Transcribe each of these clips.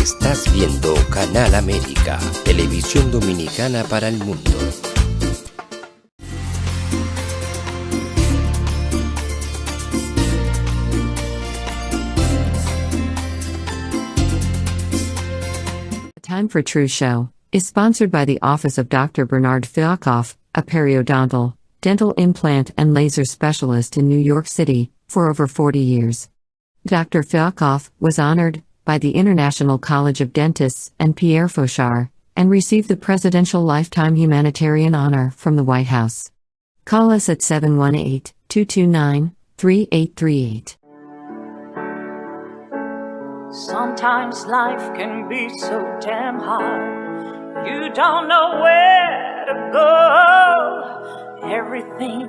Estás viendo Canal América, televisión dominicana para el mundo. Time for Truth Show is sponsored by the Office of Dr. Bernard Fialkoff, a periodontal, dental implant and laser specialist in New York City, for over 40 years. Dr. Fialkoff was honored by the International College of Dentists and Pierre Fauchard, and received the Presidential Lifetime Humanitarian Honor from the White House. Call us at 718-229-3838. Sometimes life can be so damn hard. You don't know where to go. Everything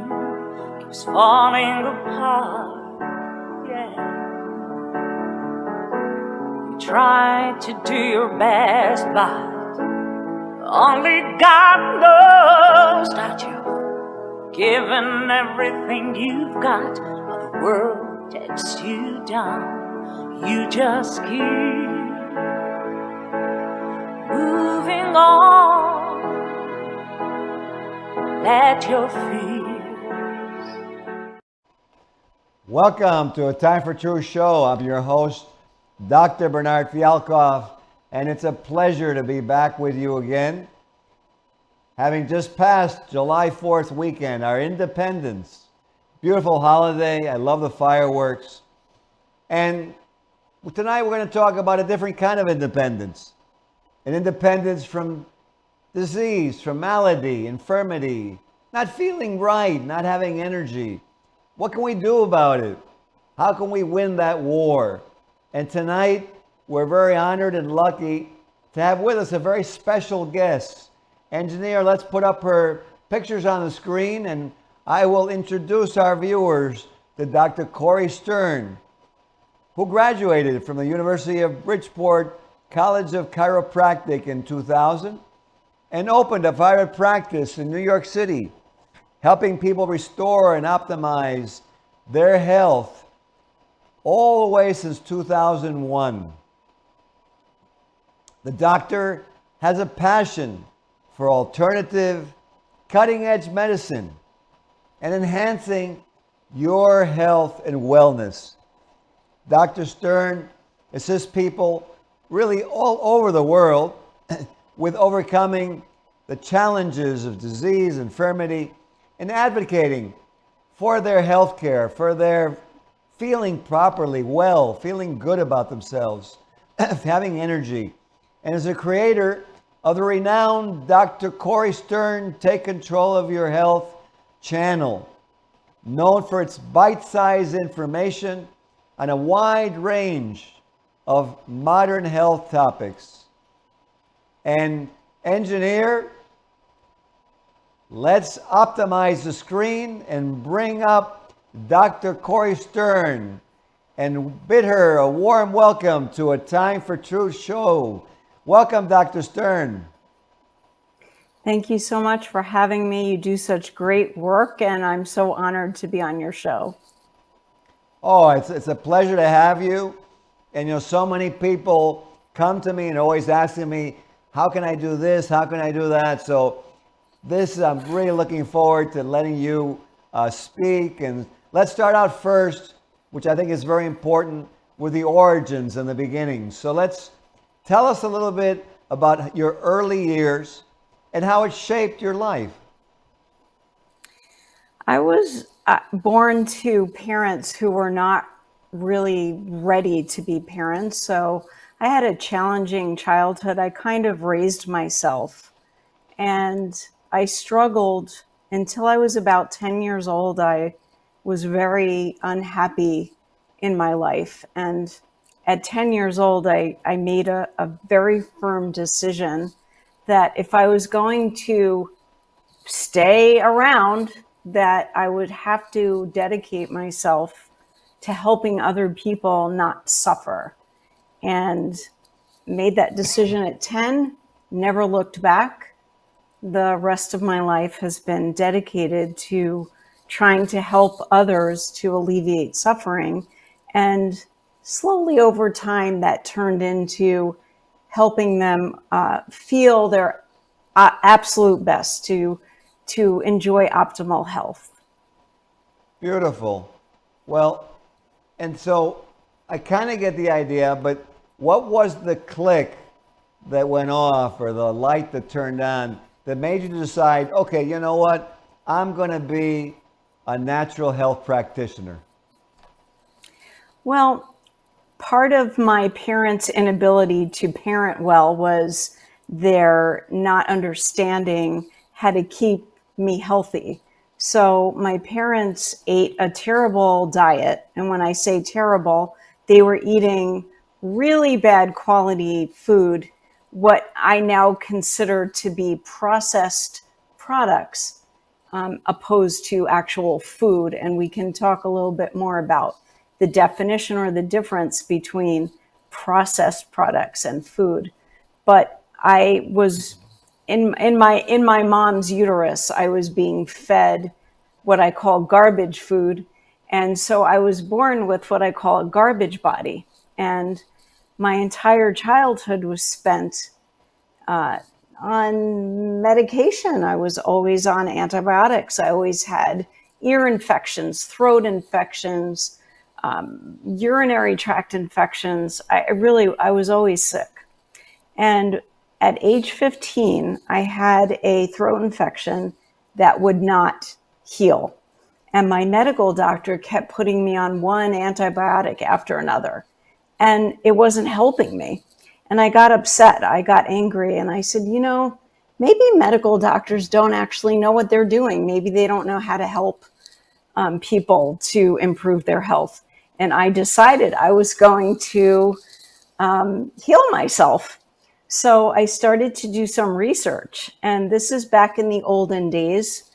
keeps falling apart. Yeah. You try to do your best, but only God knows that you've given everything you've got, but the world takes you down. You just keep moving on. Let your fears. Welcome to A Time for Truth show. I'm your host, Dr. Bernard Fialkoff, and it's a pleasure to be back with you again. Having just passed July 4th weekend, our independence, beautiful holiday. I love the fireworks. And tonight we're going to talk about a different kind of independence. An independence from disease, from malady, infirmity, not feeling right, not having energy. What can we do about it? How can we win that war? And tonight we're very honored and lucky to have with us a very special guest. Engineer, let's put up her pictures on the screen, and I will introduce our viewers to Dr. Cori Stern, who graduated from the University of Bridgeport College of Chiropractic in 2000 and opened a private practice in New York City, helping people restore and optimize their health all the way since 2001. The doctor has a passion for alternative, cutting-edge medicine and enhancing your health and wellness. Dr. Stern assists people really all over the world with overcoming the challenges of disease, infirmity, and advocating for their health care, for their feeling properly well, feeling good about themselves, having energy. And as a creator of the renowned Dr. Cori Stern Take Control of Your Health channel, known for its bite-sized information on a wide range of modern health topics. And engineer, let's optimize the screen and bring up Dr. Cori Stern and bid her a warm welcome to A Time for Truth show. Welcome, Dr. Stern. Thank you so much for having me. You do such great work, and I'm so honored to be on your show. Oh, it's a pleasure to have you. And so many people come to me and always asking me, how can I do this? How can I do that? So I'm really looking forward to letting you speak. And let's start out first, which I think is very important, with the origins and the beginnings. So let's tell us a little bit about your early years and how it shaped your life. I was born to parents who were not really ready to be parents. So I had a challenging childhood. I kind of raised myself, and I struggled until I was about 10 years old. I was very unhappy in my life. And at 10 years old, I made a very firm decision that if I was going to stay around, that I would have to dedicate myself to helping other people not suffer. And made that decision at 10, never looked back. The rest of my life has been dedicated to trying to help others to alleviate suffering. And slowly over time, that turned into helping them feel their absolute best to enjoy optimal health. Beautiful. Well, and so I kind of get the idea, but what was the click that went off or the light that turned on that made you decide, okay, you know what? I'm going to be a natural health practitioner? Well, part of my parents' inability to parent well was their not understanding how to keep me healthy. So my parents ate a terrible diet. And when I say terrible, they were eating really bad quality food, what I now consider to be processed products, opposed to actual food. And we can talk a little bit more about the definition or the difference between processed products and food. But I was in my mom's uterus, I was being fed what I call garbage food. And so I was born with what I call a garbage body. And my entire childhood was spent on medication. I was always on antibiotics. I always had ear infections, throat infections, urinary tract infections. I was always sick. And at age 15, I had a throat infection that would not heal. And my medical doctor kept putting me on one antibiotic after another. And it wasn't helping me. And I got upset. I got angry. And I said, maybe medical doctors don't actually know what they're doing. Maybe they don't know how to help people to improve their health. And I decided I was going to heal myself. So I started to do some research. And this is back in the olden days,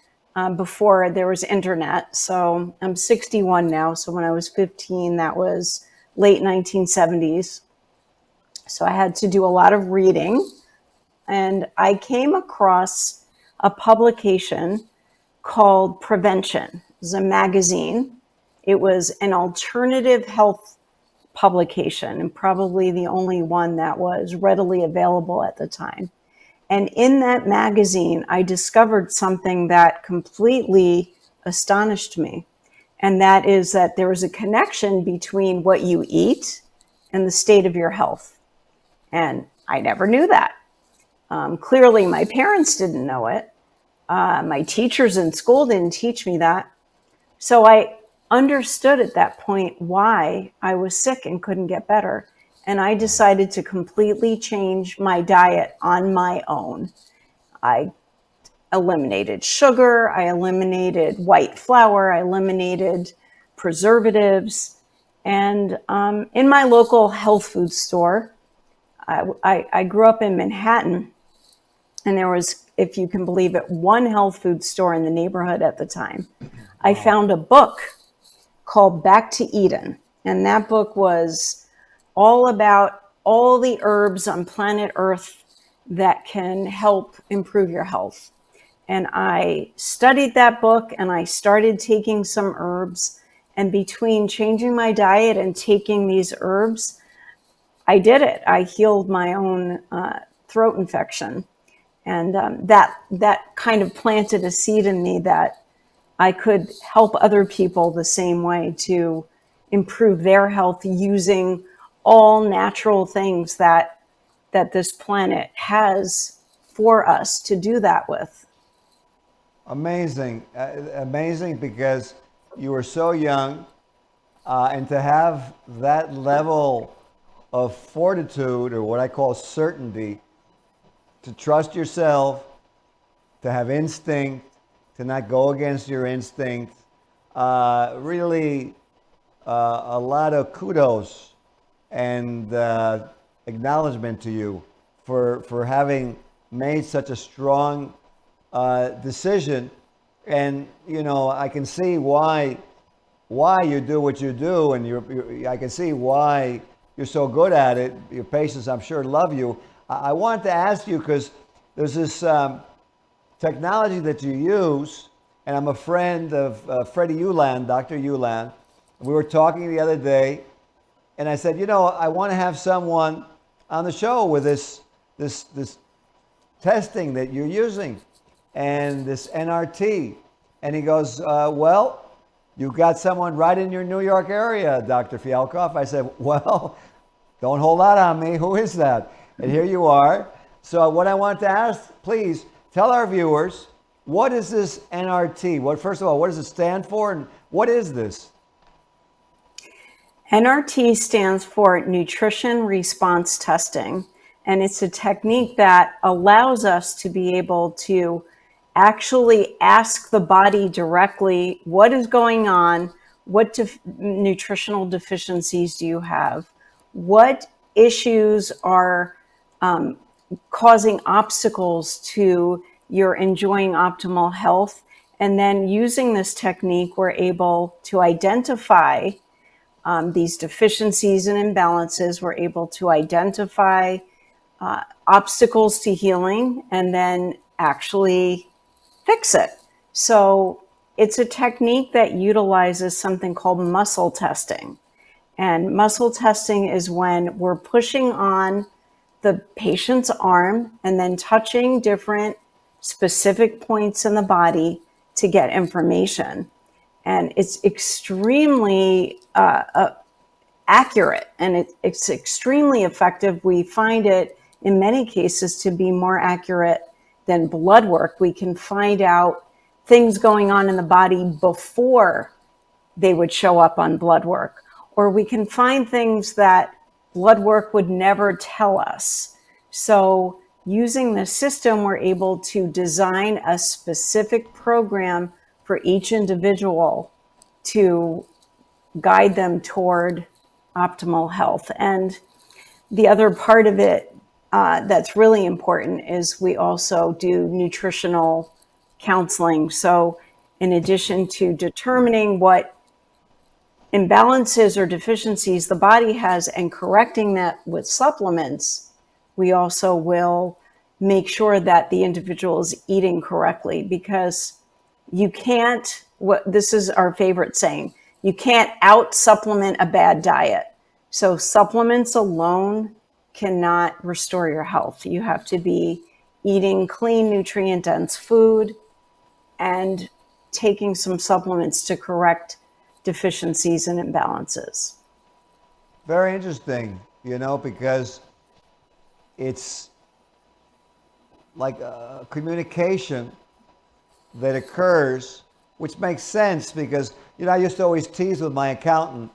before there was internet. So I'm 61 now. So when I was 15, that was late 1970s. So I had to do a lot of reading. And I came across a publication called Prevention. It was a magazine. It was an alternative health publication, and probably the only one that was readily available at the time. And in that magazine, I discovered something that completely astonished me. And that is that there was a connection between what you eat and the state of your health. And I never knew that. Clearly, my parents didn't know it. My teachers in school didn't teach me that. So I understood at that point why I was sick and couldn't get better. And I decided to completely change my diet on my own. I eliminated sugar, I eliminated white flour, I eliminated preservatives. And in my local health food store, I grew up in Manhattan, and there was, if you can believe it, one health food store in the neighborhood at the time. I found a book called Back to Eden. And that book was all about all the herbs on planet Earth that can help improve your health. And I studied that book and I started taking some herbs. And between changing my diet and taking these herbs, I did it. I healed my own throat infection. And that kind of planted a seed in me that I could help other people the same way to improve their health using all natural things that this planet has for us to do that with. Amazing. Amazing, because you were so young, and to have that level of fortitude, or what I call certainty, to trust yourself, to have instinct, to not go against your instinct. Really a lot of kudos and acknowledgement to you for having made such a strong decision. And I can see why you do what you do, and I can see why you're so good at it. Your patients, I'm sure, love you. I wanted to ask you, because there's this technology that you use, and I'm a friend of Freddie Ulan, Dr. Ulan. We were talking the other day, and I said, I want to have someone on the show with this testing that you're using and this NRT. And he goes, well, you've got someone right in your New York area, Dr. Fialkoff. I said, well, don't hold out on me. Who is that? And here you are. So what I want to ask, please tell our viewers, what is this NRT? First of all, what does it stand for, and what is this? NRT stands for Nutrition Response Testing, and it's a technique that allows us to be able to actually ask the body directly what is going on, what nutritional deficiencies do you have, what issues are causing obstacles to your enjoying optimal health. And then using this technique, we're able to identify these deficiencies and imbalances. We're able to identify obstacles to healing and then actually fix it. So it's a technique that utilizes something called muscle testing. And muscle testing is when we're pushing on the patient's arm and then touching different specific points in the body to get information. And it's extremely accurate, and it's extremely effective. We find it in many cases to be more accurate than blood work. We can find out things going on in the body before they would show up on blood work, or we can find things that blood work would never tell us. So using the system, we're able to design a specific program for each individual to guide them toward optimal health. And the other part of it that's really important is we also do nutritional counseling. So in addition to determining what imbalances or deficiencies the body has and correcting that with supplements, we also will make sure that the individual is eating correctly, because you can't, this is our favorite saying, you can't out supplement a bad diet. So supplements alone cannot restore your health. You have to be eating clean, nutrient dense food and taking some supplements to correct deficiencies and imbalances. Very interesting, because it's like a communication that occurs, which makes sense because, I used to always tease with my accountant,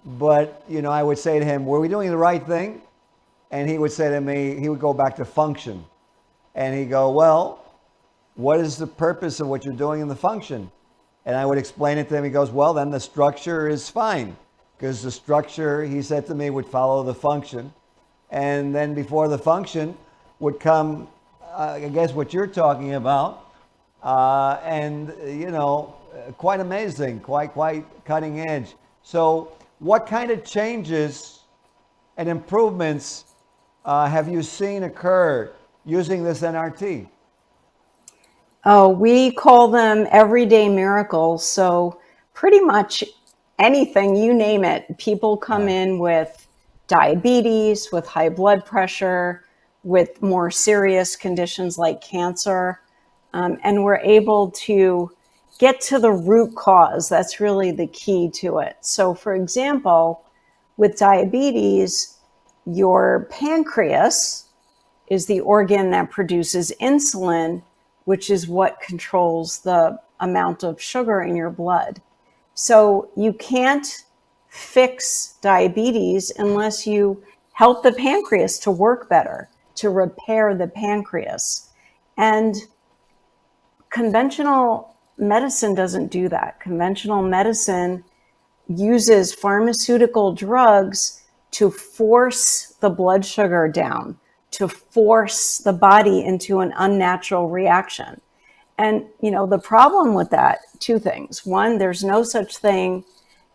but, I would say to him, were we doing the right thing? And he would say to me, he would go back to function. And he'd go, well, what is the purpose of what you're doing in the function? And I would explain it to him. He goes, well, then the structure is fine, because the structure, he said to me, would follow the function. And then before the function would come, I guess what you're talking about. And, quite amazing, quite cutting edge. So what kind of changes and improvements have you seen occur using this NRT? Oh, we call them everyday miracles. So pretty much anything, you name it, people come in with diabetes, with high blood pressure, with more serious conditions like cancer. And we're able to get to the root cause. That's really the key to it. So for example, with diabetes, your pancreas is the organ that produces insulin, which is what controls the amount of sugar in your blood. So you can't fix diabetes unless you help the pancreas to work better, to repair the pancreas. And conventional medicine doesn't do that. Conventional medicine uses pharmaceutical drugs to force the blood sugar down, to force the body into an unnatural reaction. And, the problem with that, two things. One, there's no such thing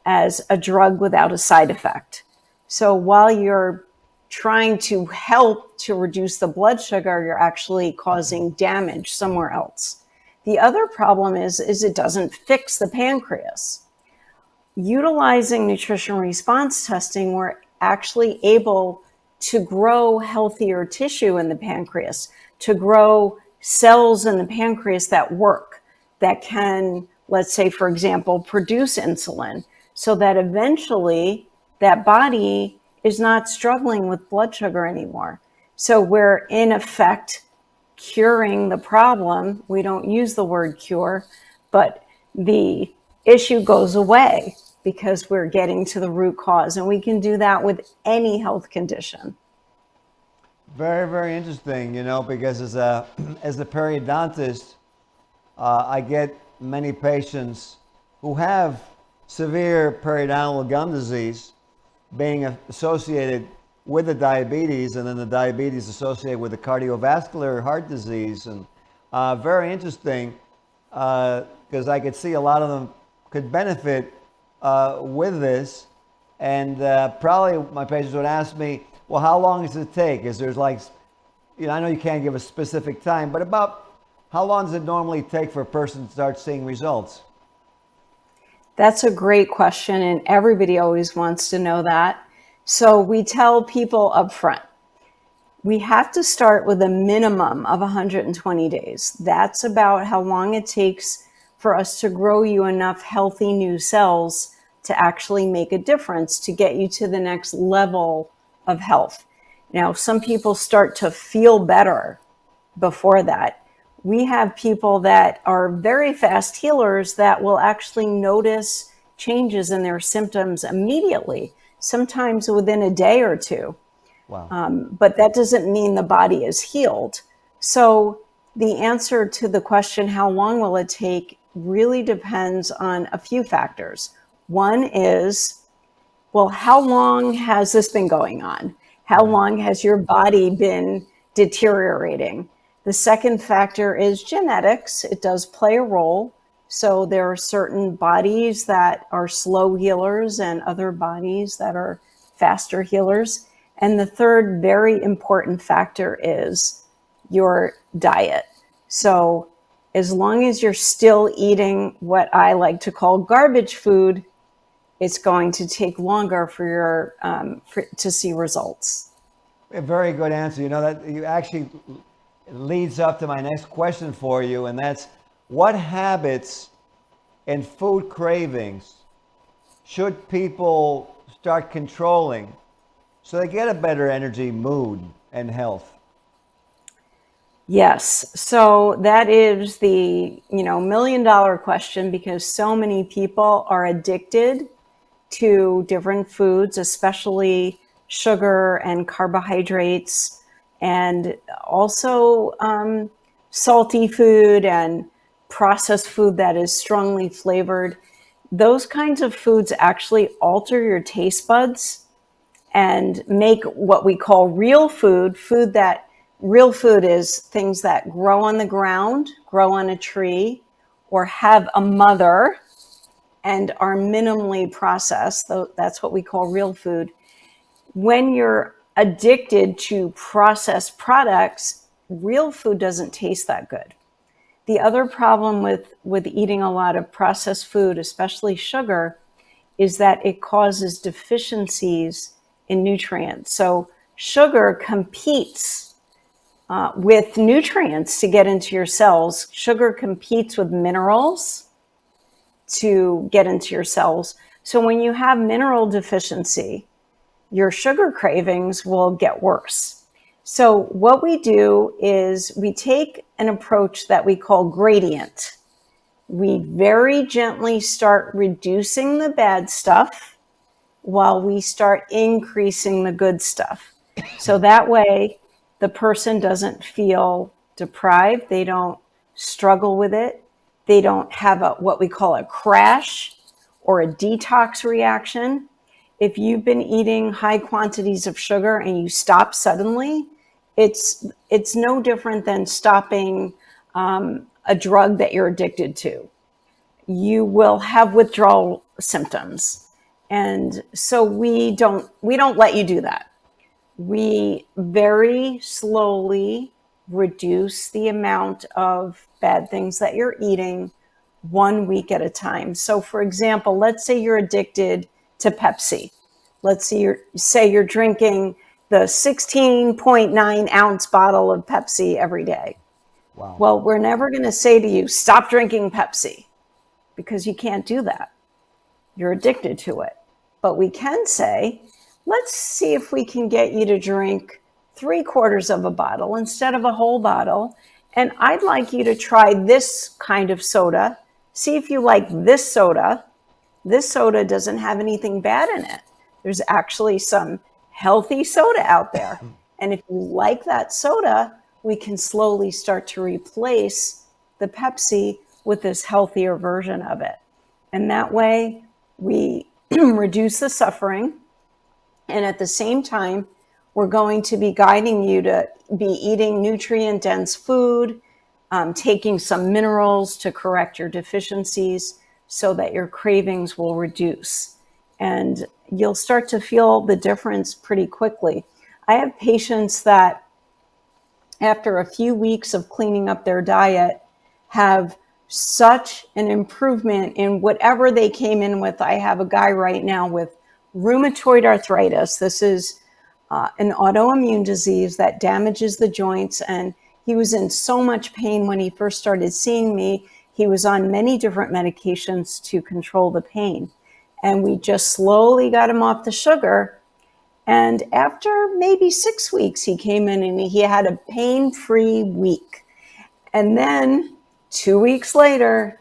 as a drug without a side effect. So while you're trying to help to reduce the blood sugar, you're actually causing damage somewhere else. The other problem is it doesn't fix the pancreas. Utilizing nutrition response testing, we're actually able to grow healthier tissue in the pancreas, to grow cells in the pancreas that work, that can, let's say, for example, produce insulin, so that eventually that body is not struggling with blood sugar anymore. So we're in effect curing the problem. We don't use the word cure, but the issue goes away because we're getting to the root cause, and we can do that with any health condition. Very, very interesting, because as a periodontist, I get many patients who have severe periodontal gum disease being associated with the diabetes, and then the diabetes associated with the cardiovascular heart disease. And very interesting, because I could see a lot of them could benefit with this. And probably my patients would ask me, well, how long does it take? Is there's I know you can't give a specific time, but about how long does it normally take for a person to start seeing results? That's a great question, and everybody always wants to know that. So we tell people up front, we have to start with a minimum of 120 days. That's about how long it takes for us to grow you enough healthy new cells to actually make a difference, to get you to the next level of health. Now, some people start to feel better before that. We have people that are very fast healers that will actually notice changes in their symptoms immediately, sometimes within a day or two. Wow. But that doesn't mean the body is healed. So the answer to the question, how long will it take, really depends on a few factors. One is, well, how long has this been going on? How long has your body been deteriorating? The second factor is genetics. It does play a role. So there are certain bodies that are slow healers and other bodies that are faster healers. And the third very important factor is your diet. So as long as you're still eating what I like to call garbage food, it's going to take longer for your to see results. A very good answer. That you actually leads up to my next question for you, and that's, what habits and food cravings should people start controlling so they get a better energy, mood, and health? Yes. So that is the, $1 million question, because so many people are addicted to different foods, especially sugar and carbohydrates, and also salty food and processed food that is strongly flavored. Those kinds of foods actually alter your taste buds and make what we call real food. Real food is things that grow on the ground, grow on a tree, or have a mother and are minimally processed. That's what we call real food. When you're addicted to processed products, real food doesn't taste that good. The other problem with eating a lot of processed food, especially sugar, is that it causes deficiencies in nutrients. So sugar competes with nutrients to get into your cells. Sugar competes with minerals to get into your cells. So when you have mineral deficiency, your sugar cravings will get worse. So what we do is we take an approach that we call gradient. We very gently start reducing the bad stuff while we start increasing the good stuff. So that way the person doesn't feel deprived. They don't struggle with it. They don't have what we call a crash or a detox reaction. If you've been eating high quantities of sugar and you stop suddenly, it's no different than stopping a drug that you're addicted to. You will have withdrawal symptoms. And so we don't let you do that. We very slowly reduce the amount of bad things that you're eating 1 week at a time. So for example, let's say you're addicted to Pepsi. Let's say you're drinking the 16.9 ounce bottle of Pepsi every day. Wow. Well, we're never going to say to you, stop drinking Pepsi, because you can't do that. You're addicted to it. But we can say, let's see if we can get you to drink 3/4 of a bottle instead of a whole bottle. And I'd like you to try this kind of soda. See if you like this soda. This soda doesn't have anything bad in it. There's actually some healthy soda out there. And if you like that soda, we can slowly start to replace the Pepsi with this healthier version of it. And that way we reduce the suffering. And at the same time, we're going to be guiding you to be eating nutrient-dense food, taking some minerals to correct your deficiencies so that your cravings will reduce. And you'll start to feel the difference pretty quickly. I have patients that, after a few weeks of cleaning up their diet, have such an improvement in whatever they came in with. I have a guy right now with rheumatoid arthritis. This is an autoimmune disease that damages the joints, and he was in so much pain when he first started seeing me. He was on many different medications to control the pain, and we just slowly got him off the sugar. And after maybe 6 weeks, he came in and he had a pain-free week. And then 2 weeks later,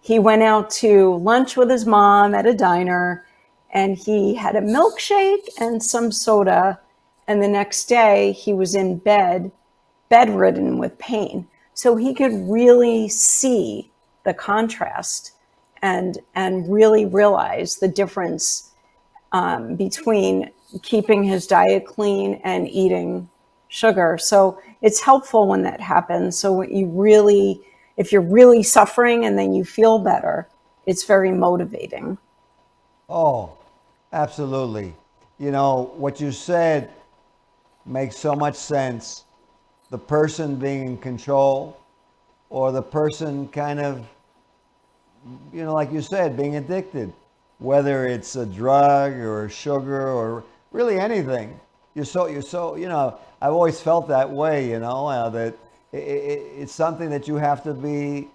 he went out to lunch with his mom at a diner, and he had a milkshake and some soda. And the next day he was in bed, bedridden with pain. So he could really see the contrast and really realize the difference between keeping his diet clean and eating sugar. So it's helpful when that happens. So when you really, if you're really suffering and then you feel better, it's very motivating. Oh, absolutely. You know, what you said makes so much sense. The person being in control, or the person kind of, you know, like you said, being addicted, whether it's a drug or sugar or really anything. You're so, you know, I've always felt that way, you know, that it's something that you have to be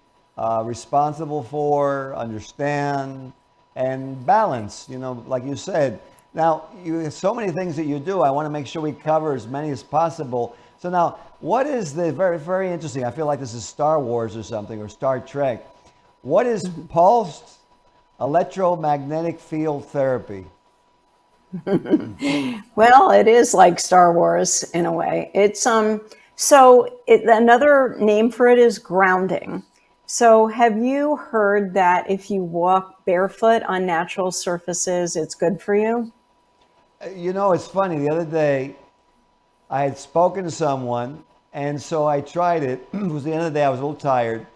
responsible for, understand, and balance, you know, like you said. Now, you have so many things that you do. I want to make sure we cover as many as possible. So now, what is the, very, very interesting, I feel like this is Star Wars or something, or Star Trek. What is pulsed electromagnetic field therapy? Well, it is like Star Wars in a way. It's another name for it is grounding. So have you heard that if you walk barefoot on natural surfaces, it's good for you? You know, it's funny. The other day, I had spoken to someone, and so I tried it. It was the end of the day. I was a little tired.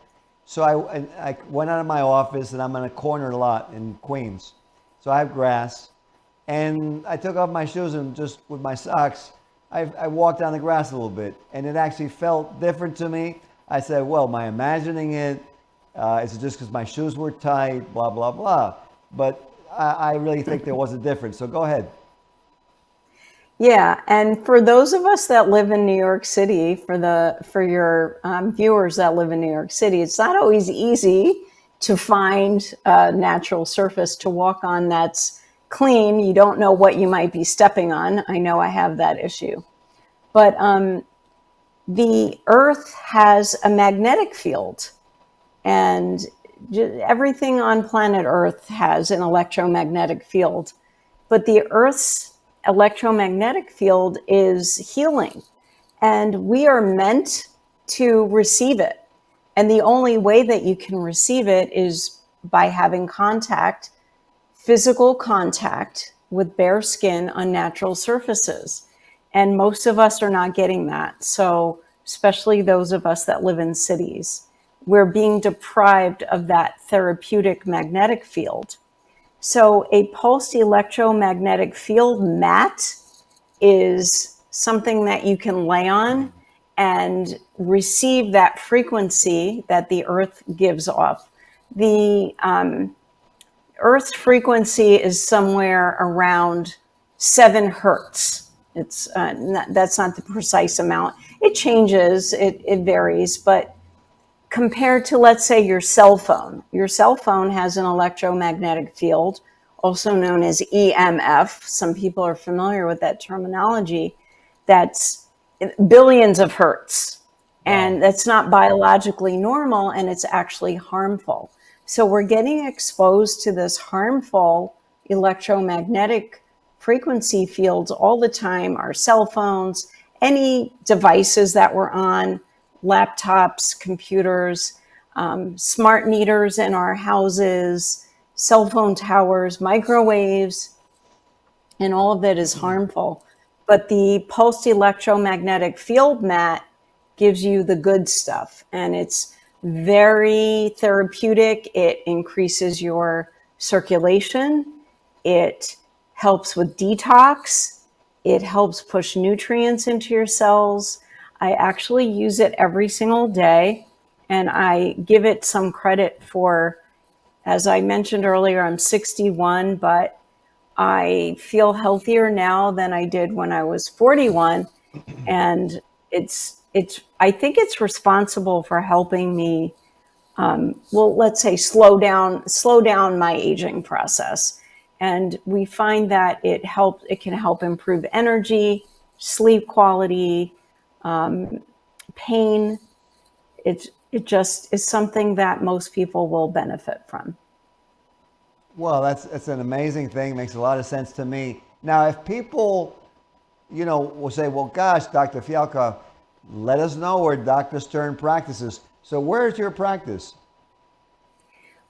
So I went out of my office, and I'm in a corner lot in Queens. So I have grass. And I took off my shoes, and just with my socks, I walked down the grass a little bit. And it actually felt different to me. I said, well, am I imagining it? Is it just because my shoes were tight? Blah, blah, blah. But I really think there was a difference. So go ahead. Yeah, and for those of us that live in New York City, for your viewers that live in New York City, it's not always easy to find a natural surface to walk on that's clean. You don't know what you might be stepping on. I know I have that issue. But the Earth has a magnetic field, and everything on planet Earth has an electromagnetic field. But the Earth's electromagnetic field is healing, and we are meant to receive it. And the only way that you can receive it is by having contact, physical contact with bare skin on natural surfaces. And most of us are not getting that. So especially those of us that live in cities, we're being deprived of that therapeutic magnetic field. So a pulsed electromagnetic field mat is something that you can lay on and receive that frequency that the Earth gives off. The Earth's frequency is somewhere around 7 hertz. That's not the precise amount. It changes, it varies, but compared to, let's say, your cell phone has an electromagnetic field, also known as EMF. Some people are familiar with that terminology. That's billions of hertz. And that's not biologically normal, and it's actually harmful. So we're getting exposed to this harmful electromagnetic frequency fields all the time. Our cell phones, any devices that we're on, laptops, computers, smart meters in our houses, cell phone towers, microwaves, and all of that is harmful. But the pulsed electromagnetic field mat gives you the good stuff, and it's very therapeutic. It increases your circulation. It helps with detox. It helps push nutrients into your cells. I actually use it every single day, and I give it some credit for, as I mentioned earlier, I'm 61, but I feel healthier now than I did when I was 41. And I think it's responsible for helping me, let's say slow down my aging process. And we find that it can help improve energy, sleep quality, pain. It just is something that most people will benefit from. Well, that's an amazing thing. Makes a lot of sense to me. Now, if people, will say, well, gosh, Dr. Fialkoff, let us know where Dr. Stern practices. So where's your practice?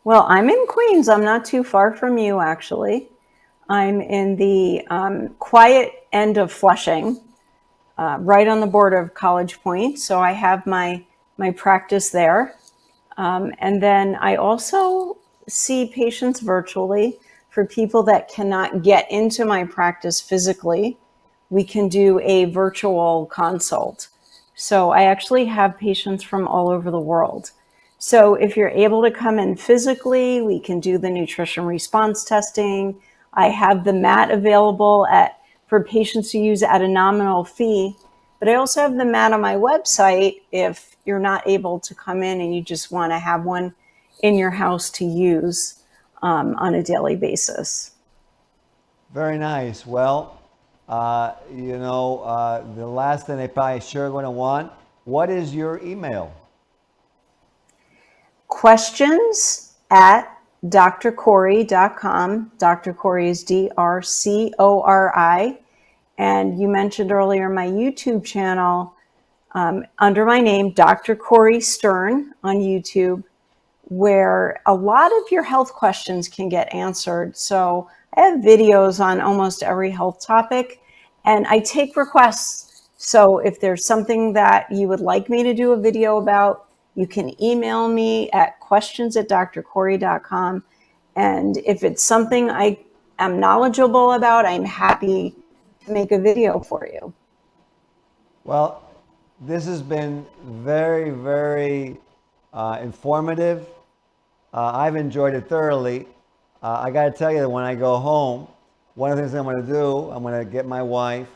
Well, I'm in Queens. I'm not too far from you, actually. I'm in the quiet end of Flushing, right on the border of College Point. So I have my practice there. And then I also see patients virtually. For people that cannot get into my practice physically, we can do a virtual consult. So I actually have patients from all over the world. So if you're able to come in physically, we can do the nutrition response testing. I have the mat available for patients to use at a nominal fee, but I also have the mat on my website if you're not able to come in and you just want to have one in your house to use on a daily basis. Very nice. Well, the last thing they probably sure going to want, what is your email? Questions at drcori.com. Dr. Cori is DRCORI. And you mentioned earlier my YouTube channel under my name, Dr. Cori Stern on YouTube, where a lot of your health questions can get answered. So I have videos on almost every health topic, and I take requests. So if there's something that you would like me to do a video about, you can email me at questions@drcori.com. And if it's something I am knowledgeable about, I'm happy to make a video for you. Well, this has been very, very informative. I've enjoyed it thoroughly. I got to tell you that when I go home, one of the things I'm going to do, I'm going to get my wife,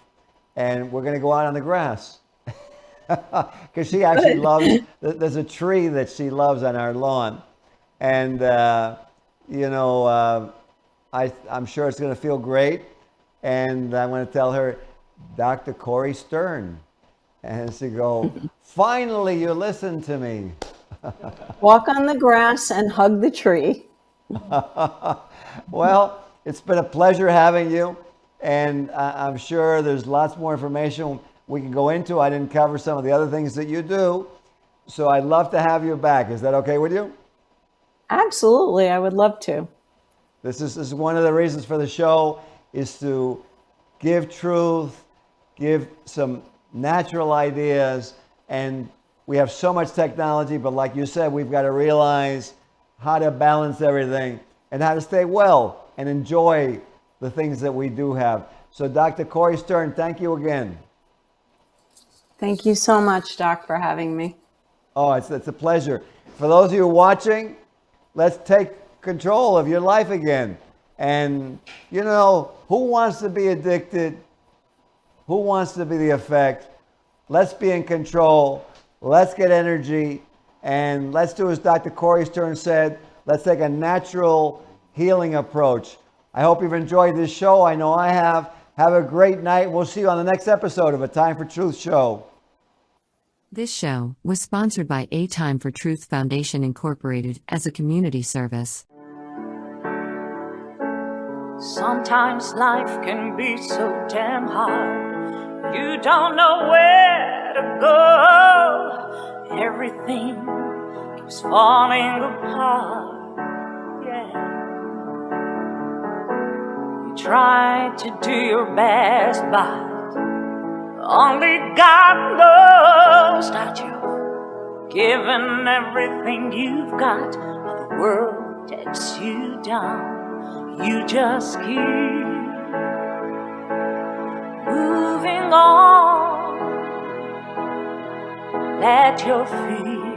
and we're going to go out on the grass. Because she actually loves, there's a tree that she loves on our lawn. And, I'm sure it's going to feel great. And I'm going to tell her, Dr. Cori Stern. And she go, finally, you listen to me. Walk on the grass and hug the tree. Well, it's been a pleasure having you. And I'm sure there's lots more information we can go into. I didn't cover some of the other things that you do. So I'd love to have you back. Is that okay with you? Absolutely. I would love to. This is one of the reasons for the show, is to give truth, give some natural ideas. And we have so much technology, but like you said, we've got to realize how to balance everything and how to stay well and enjoy the things that we do have. So Dr. Cori Stern, thank you again. Thank you so much, Doc, for having me. Oh, it's a pleasure. For those of you watching, let's take control of your life again. And, who wants to be addicted? Who wants to be the effect? Let's be in control. Let's get energy. And let's do as Dr. Cori Stern said, let's take a natural healing approach. I hope you've enjoyed this show. I know I have. Have a great night. We'll see you on the next episode of A Time for Truth show. This show was sponsored by A Time for Truth Foundation Incorporated as a community service. Sometimes life can be so damn hard. You don't know where to go. Everything keeps falling apart. Yeah. You try to do your best, but only God knows that you've given everything you've got, but the world takes you down. You just keep moving on. Let your feet